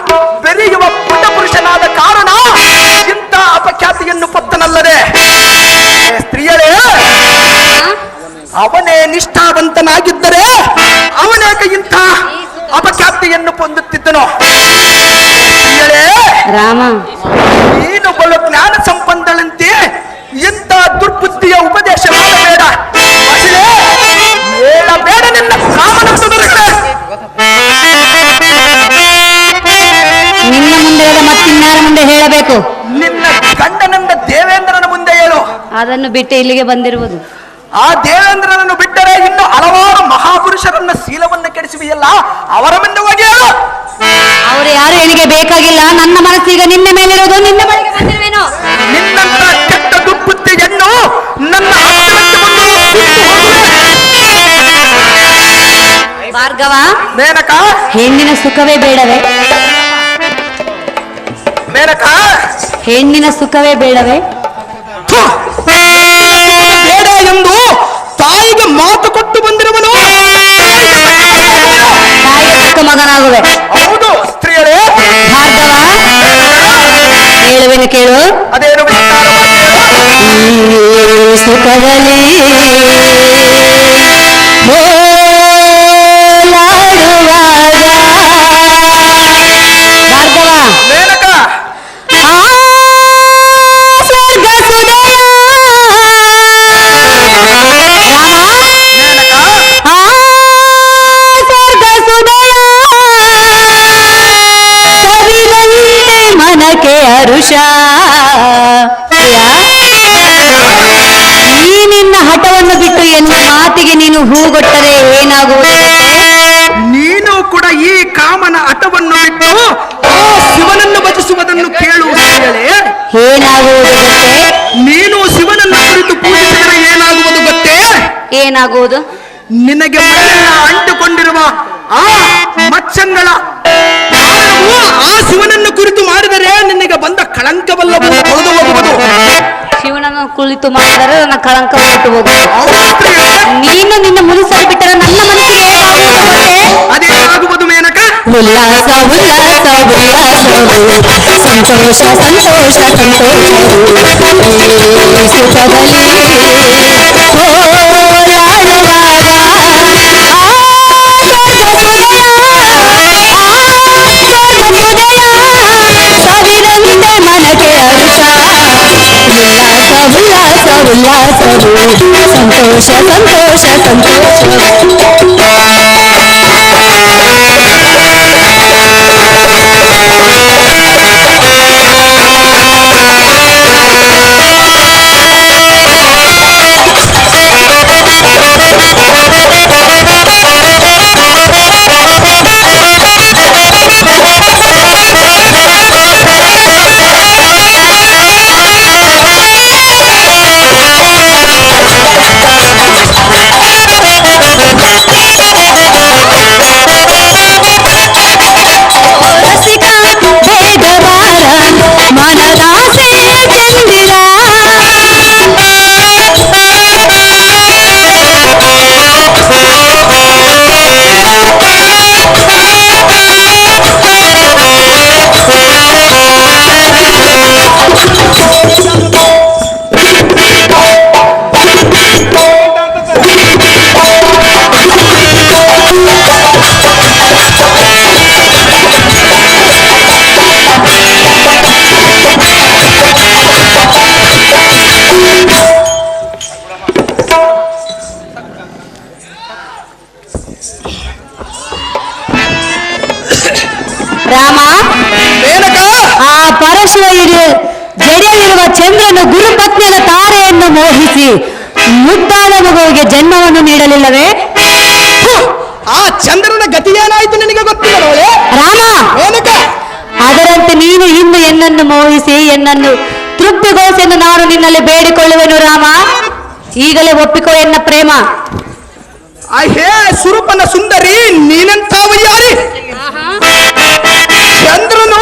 ಬೆರೆಯುವ ಪುಟ ಪುರುಷನಾದ ಕಾರಣ ಇಂಥ ಅಪಖ್ಯಾತಿಯನ್ನು ಪೊತ್ತನಲ್ಲದೆ. ಸ್ತ್ರೀಯಳೇ, ಅವನೇ ನಿಷ್ಠಾವಂತನಾಗಿದ್ದರೆ ಅವನೇಕ ಇಂಥ ಅಪಖ್ಯಾತಿಯನ್ನು ಹೊಂದುತ್ತಿದ್ದನು. ರಾಮ, ನೀನು ಬಲು ಜ್ಞಾನ ಸಂಪನ್ನಳಂತೆ ಇಂಥ ದುರ್ಬುದ್ಧಿಯ ಉಪದೇಶ ಮಾಡಬೇಡ. ಹೇಳಬೇಡ ನಿನ್ನ ಕಾಮನಂತೆ. ನಿನ್ನ ಮುಂದೆ ಹೇಳ, ಮತ್ತಿನ್ಯಾರ ಮುಂದೆ ಹೇಳಬೇಕು? ನಿನ್ನ ಗಂಡನಿಂದ ದೇವೇಂದ್ರನ ಮುಂದೆ ಹೇಳು. ಅದನ್ನು ಬಿಟ್ಟು ಇಲ್ಲಿಗೆ ಬಂದಿರುವುದು. ಆ ದೇವೇಂದ್ರನನ್ನು ಬಿಟ್ಟರೆ ಇನ್ನು ಹಲವಾರು ಮಹಾಪುರುಷರನ್ನ ಶೀಲವನ್ನು ಕೆಡಿಸುವಿಯಲ್ಲ, ಅವರ ಮುಂದೆ ಹೋಗಿ ಹೇಳು. ಅವರು ಯಾರು ನನಗೆ ಬೇಕಾಗಿಲ್ಲ. ನನ್ನ ಮನಸ್ಸೀಗ ನಿನ್ನ ಮೇಲಿರೋದು. ನಿನ್ನ ಬಳಿಗೆ ಬಂದಿರುವೇನು? ನಿನ್ನಂತ ಕೆಟ್ಟ ದುರ್ಬುದ್ಧಿಯನ್ನು ನನ್ನ ಹತ್ತಿರಕ್ಕೆ ಬಂದು ಸುಟ್ಟು ಹೋಗುವೆ. ಭಾರ್ಗವ, ಮೇನಕ, ಹೆಣ್ಣಿನ ಸುಖವೇ ಬೇಡವೇ? ಮೇನಕ, ಹೆಣ್ಣಿನ ಸುಖವೇ ಬೇಡವೇ? ಬೇಡ ಎಂದು ತಾಯಿಗೆ ಮಾತು ಕೊಟ್ಟು ಬಂದಿರುವನು ತಾಯಿಗೆ ತಕ್ಕ ಮಗನಾಗುವೆ. ಹೌದು ಸ್ತ್ರೀಯರೇ. ಭಾರ್ಗವ, ಹೇಳುವೆನು ಕೇಳು. ಅದೇನು ವಿಸ್ತಾರವಾಗಿ ಹೇಳು. ಈ ಸುಖದಲ್ಲಿ ಭಾರ್ಗವ, ಮೇನಕ ಆ ಸ್ವರ್ಗ ಸುದಯ ರಾಮ, ಮೇನಕ ಆ ಸ್ವರ್ಗ ಸುದಯ ಸವಿದಂತೆ ಮನಕ್ಕೆ ಹರುಷ. ಈ ನಿನ್ನ ಹಠವನ್ನು ಬಿಟ್ಟು ಎನ್ನ ಮಾತಿಗೆ ನೀನು ಹೂಗೊಟ್ಟರೆ ಏನಾಗುವುದು? ನೀನು ಕೂಡ ಈ ಕಾಮನ ಹಠವನ್ನು ಬಿಟ್ಟು ಆ ಶಿವನನ್ನು ಭಜಿಸುವುದನ್ನು ಕೇಳು ಸ್ತ್ರೀಯರೇ. ಏನಾಗುವುದು ಗೊತ್ತೇ? ನೀನು ಶಿವನನ್ನು ಕುರಿತು ಪೂಜಿಸಿದರೆ ಏನಾಗುವುದು ಗೊತ್ತೇ? ಏನಾಗುವುದು? ನಿನಗೆ ಮೈಯೆಲ್ಲ ಅಂಟುಕೊಂಡಿರುವ ಆ ಮಚ್ಚಂಗಳ ಕಾರಣವು ಆ ಶಿವನನ್ನು ಕುರಿತು ಮಾಡಿದರೆ ನಿನಗೆ ಬಂದ ಕಳಂಕವಲ್ಲವೂ ತೊಳೆದು ಹೋಗುವುದು. ಶಿವನನ್ನು ಕುಳಿತು ಮಾಡಿದರೆ ನನ್ನ ಕಳಂಕ ಹೊರಟು ಹೋಗುವುದು. ಹೌದು ಸ್ತ್ರೀಯರೇ. ನೀನು ನಿನ್ನ ಮುನಿಸಲು ಬಿಟ್ಟರೆ ನನ್ನ ಮನಸ್ಸಿಗೆ ಏನಾಗುವುದು ಗೊತ್ತೇ? ಅದೇನಾಗುವುದು ಮೇನಕ? ಉಲ್ಲಾಸ ಉಲ್ಲಾಸ ಉಲ್ಲಾಸವು ಸಂತೋಷ ಸಂತೋಷ ಸಂತೋಷವು ಸುಖದಲ್ಲಿ ಓಲಾಡುವಾಗ ಸವಿದಂತೆ ಮನಕ್ಕೆ ಹರುಷ. ಉಲ್ಲಾಸ ಉಲ್ಲಾಸ ಉಲ್ಲಾಸವು ಸಂತೋಷ ಸಂತೋಷ ಸಂತೋಷ. ರಾಮ, ಮೇನಕ ಆ ಪರಶುವ ಜಡೆಯಲ್ಲಿರುವ ಚಂದ್ರನು ಗುರುಪತ್ನಿಯ ತಾರೆಯನ್ನು ಮೋಹಿಸಿ ಮುದ್ದಾದ ಮಗುವಿಗೆ ಜನ್ಮವನ್ನು ನೀಡಲಿಲ್ಲವೇ? ಆ ಚಂದ್ರನ ಗತಿ ಏನಾಯ್ತು ನಿನಗೆ ಗೊತ್ತಿಲ್ಲ ನೋಳೆ ರಾಮ, ಮೇನಕ. ಅದರಂತೆ ನೀನು ಇನ್ನು ಎನ್ನನ್ನು ಮೋಹಿಸಿ ಎನ್ನನ್ನು ತೃಪ್ತಿಗೊಳಿಸೆಂದು ನಾನು ನಿನ್ನಲ್ಲಿ ಬೇಡಿಕೊಳ್ಳುವೆನು ರಾಮ. ಈಗಲೇ ಒಪ್ಪಿಕೋ ಎನ್ನ ಪ್ರೇಮ. ಹೇ ಸುರೂಪನ ಸುಂದರಿ, ನೀನಂತ ವಯ್ಯಾರಿ. ಚಂದ್ರನು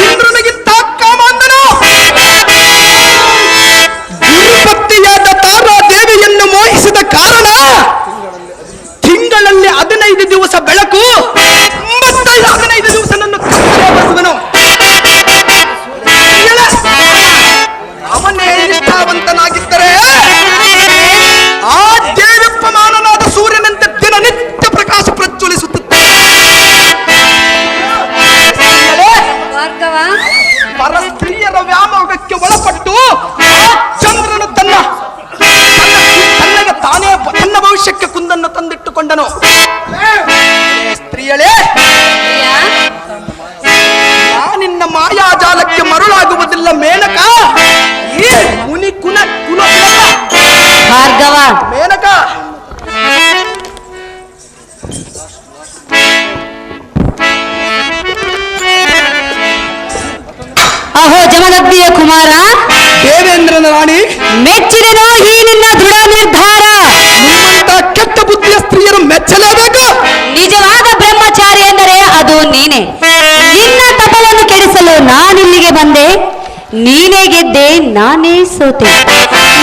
ಇಂದ್ರನಿಗಿಂತ ಕಾಮಾಂಧನು. ಗುರುಪತ್ನಿಯಾದ ತಾರಾ ದೇವಿಯನ್ನು ಮೋಹಿಸಿದ ಕಾರಣ ತಿಂಗಳಲ್ಲಿ 15 ದಿವಸ ಬೆಳಕು, 15 ದಿವಸ ನನ್ನ ಬರುವನು. ಅವನೇ ನಿಷ್ಠಾವಂತನಾಗಿದ್ದರೆ ಆ ದೇವಪ್ಪಮಾನನಾದ ಸೂರ್ಯನಂತೆ ದಿನನಿತ್ಯ ಪ್ರಕಾಶ ಪ್ರಜ್ವಲಿಸುತ್ತದೆ. ಪರಸ್ತ್ರೀಯರ ವ್ಯಾಮೋಹಕ್ಕೆ ಒಳಪಟ್ಟು ಆ ಚಂದ್ರನು ತನ್ನಗೆ ತಾನೇ ತನ್ನ ಭವಿಷ್ಯಕ್ಕೆ ಕುಂದನ್ನು ತಂದಿಟ್ಟುಕೊಂಡನು. ಸ್ತ್ರೀಯಳೇ, ನಿನ್ನ ಮಾಯಾಜಾಲಕ್ಕೆ ಮರುಳಾಗುವುದಿಲ್ಲ ಮೇನಕ. ಈ ಮುನಿ ಕುಲ ಭಾರ್ಗವ, ಮೇನಕ. ಅಹೋ ಜಮದಗ್ನಿಯ ಕುಮಾರ, ದೇವೇಂದ್ರನ ರಾಣಿ, ಮೆಚ್ಚಿದೆನೋ ಈ ನಿನ್ನ ದೃಢ ನಿರ್ಧಾರ. ನಿಮ್ಮಂತ ಕೆಟ್ಟ ಬುದ್ಧಿಯ ಸ್ತ್ರೀಯರು ಮೆಚ್ಚಲೇಬೇಕು. ನಿಜವಾದ ಬ್ರಹ್ಮಚಾರಿ ಎಂದರೆ ಅದು ನೀನೆ. ನಿನ್ನ ತಪವನ್ನು ಕೆಡಿಸಲು ನಾನಿಲ್ಲಿಗೆ ಬಂದೆ. ನೀನೇ ಗೆದ್ದೆ, ನಾನೇ ಸೋತೆ.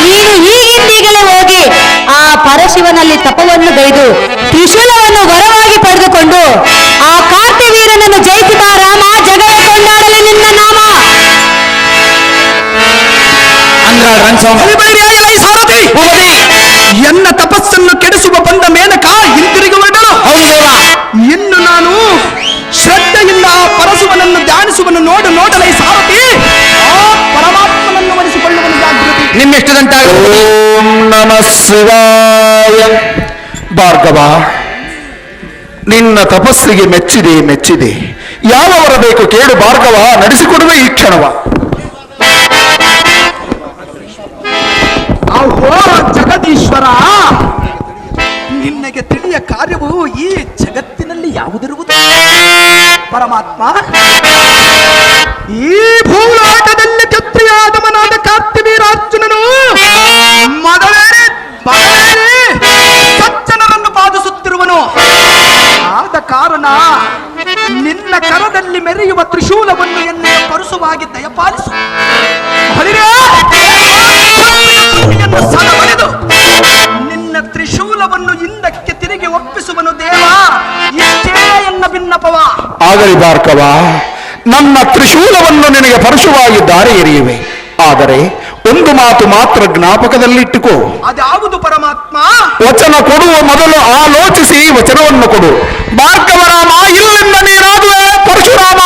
ನೀನು ಈಗಿಂದೀಗಲೇ ಹೋಗಿ ಆ ಪರಶ ಶಿವನಲ್ಲಿ ತಪವನ್ನು ಗೈದು ತ್ರಿಶೂಲವನ್ನು ವರವಾಗಿ ಪಡೆದುಕೊಂಡು ಆ ಕಾರ್ತಿವೀರನನ್ನು ಜಯಿಸಿದ ರಾಮ ಜಗವೇ ಕೊಂಡಾಡಲಿ ನಿನ್ನ ನಾಮ. ಅಂದ್ರಾಳ್ ರಣಸ್ವಾಮಿ. ಬಲಿಬಲಿಯಾಗಲಿ ಸಾರಥಿ. ಭೂಪತಿ. ಎನ್ನ ತಪಸ್ಸನ್ನು ಕೆಡಿಸುವ ಬಂದ ಮೇನಕ ಹಿಂತಿರುಗುವನು. ಹೌದು ದೇವ. ಇನ್ನು ನಾನು ಶ್ರದ್ಧೆಯಿಂದ ಆ ಪರಶುವನನ್ನು ಧ್ಯಾನಿಸುವನು. ನೋಡಲೈ ಸಾರಥಿ, ಆ ಪರಮಾತ್ಮನನ್ನು ವರಿಸಿಕೊಳ್ಳುವನು ಜಾಗೃತಿ. ನಿಮ್ಮೆಷ್ಟದಂತಾಗ ಓಂ ನಮಃ ಶಿವಾಯ. ಭಾರ್ಗವ, ನಿನ್ನ ತಪಸ್ಸಿಗೆ ಮೆಚ್ಚಿದೆ. ಯಾವ ವರ ಬೇಕು ಕೇಳು ಭಾರ್ಗವ, ನಡೆಸಿಕೊಡುವೆ ಈ ಕ್ಷಣವ. ಅಹೋ ಜಗದೀಶ್ವರ, ನಿನಗೆ ತಿಳಿಯ ಕಾರ್ಯವು ಈ ಜಗತ್ತಿನಲ್ಲಿ ಯಾವುದಿರುವುದು? ಪರಮಾತ್ಮ, ಈ ಭೂಲಾಟದಲ್ಲಿ ಕ್ಷತ್ರಿಯಾದವನಾದ ಕಾರ್ತಿವೀರಾರ್ಜುನನು ಮೊದಲೇ ಸಜ್ಜನರನ್ನು ಬಾಧಿಸುತ್ತಿರುವನು. ಆದ ಕಾರಣ ನಿನ್ನ ಕರದಲ್ಲಿ ಮೆರೆಯುವ ತ್ರಿಶೂಲವನ್ನು ಎನ್ನೆಯ ಪರುಸುವಾಗಿ ದಯಪಾಲಿಸು. ಸಲಬಡಿದು ನಿನ್ನ ತ್ರಿಶೂಲವನ್ನು ಹಿಂದಕ್ಕೆ ತಿರುಗಿ ಒಪ್ಪಿಸುವನು ದೇವ. ಇಷ್ಟೇ ಎನ್ನ ಭಿನ್ನಪವ. ಆಗಲಿ ಭಾರ್ಗವ, ನನ್ನ ತ್ರಿಶೂಲವನ್ನು ನಿನಗೆ ಪರಶುವಾಗಿ ದಾರಿ ಎರೆಯುವೆ. ಆದರೆ ಒಂದು ಮಾತು ಮಾತ್ರ ಜ್ಞಾಪಕದಲ್ಲಿಟ್ಟುಕೋ. ಅದ್ಯಾವುದು ಪರಮಾತ್ಮ? ವಚನ ಕೊಡುವ ಮೊದಲು ಆಲೋಚಿಸಿ ವಚನವನ್ನು ಕೊಡು. ಭಾರ್ಗವರಾಮ, ಇಲ್ಲಿಂದ ನೀನಾಗುವೆ ಪರಶುರಾಮ.